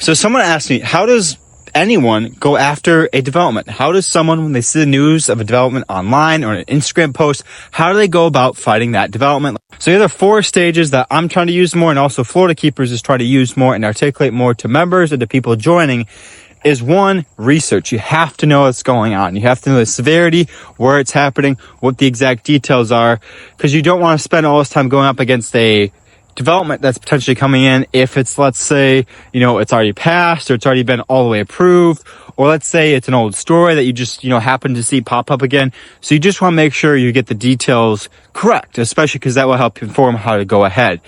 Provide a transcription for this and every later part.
So someone asked me, how does anyone go after a development? How does someone, when they see the news of a development online or an Instagram post, how do they go about fighting that development? So there are 4 stages that I'm trying to use more, and also Florida Keepers is trying to use more and articulate more to members and to people joining. Is 1, research. You have to know what's going on. You have to know the severity, where it's happening, what the exact details are, because you don't want to spend all this time going up against a development that's potentially coming in if it's, let's say, it's already passed or it's already been all the way approved, or let's say it's an old story that you just, happen to see pop up again. So you just want to make sure you get the details correct, especially because that will help inform how to go ahead.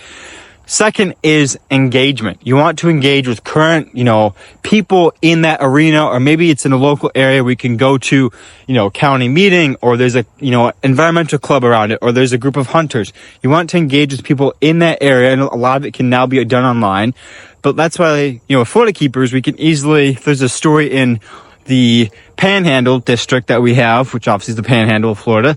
Second is engagement. You want to engage with current, people in that arena, or maybe it's in a local area we can go to, county meeting, or there's a, environmental club around it, or there's a group of hunters. You want to engage with people in that area, and a lot of it can now be done online. But that's why, with Florida Keepers, we can easily, if there's a story in the Panhandle district that we have, which obviously is the Panhandle of Florida,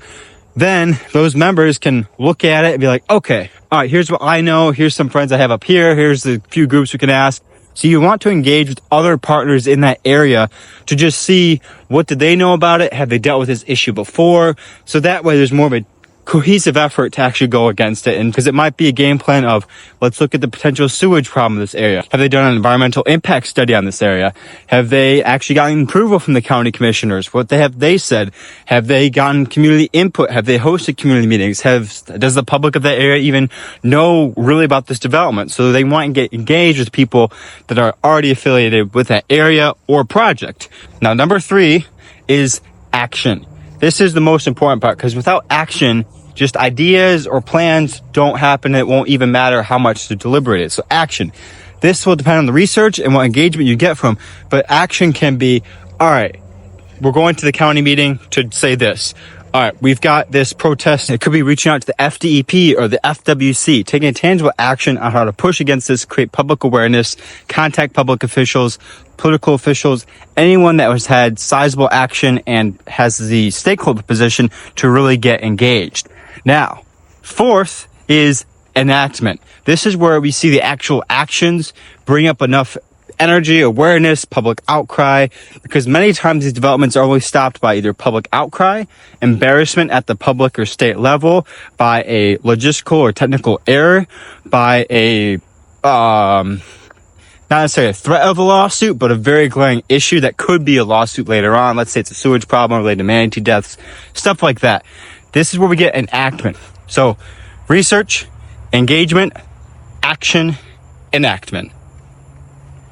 then those members can look at it and be like, okay, all right, here's what I know. Here's some friends I have up here. Here's a few groups we can ask. So you want to engage with other partners in that area to just see what did they know about it? Have they dealt with this issue before? So that way there's more of a cohesive effort to actually go against it. And because it might be a game plan of, let's look at the potential sewage problem in this area. Have they done an environmental impact study on this area? Have they actually gotten approval from the county commissioners? What have they said? Have they gotten community input? Have they hosted community meetings? Does the public of that area even know really about this development? So they want to get engaged with people that are already affiliated with that area or project. Now, number 3 is action. This is the most important part, because without action, just ideas or plans don't happen. It won't even matter how much to deliberate it. So action. This will depend on the research and what engagement you get from, but action can be, all right, we're going to the county meeting to say this. All right, we've got this protest. It could be reaching out to the FDEP or the FWC, taking a tangible action on how to push against this, create public awareness, contact public officials, political officials, anyone that has had sizable action and has the stakeholder position to really get engaged. Now, 4th is enactment. This is where we see the actual actions bring up enough energy, awareness, public outcry, because many times these developments are only stopped by either public outcry, embarrassment at the public or state level, by a logistical or technical error, by a not necessarily a threat of a lawsuit, but a very glaring issue that could be a lawsuit later on. Let's say it's a sewage problem related to manatee deaths, stuff like that. This is where we get enactment. So research, engagement, action, enactment.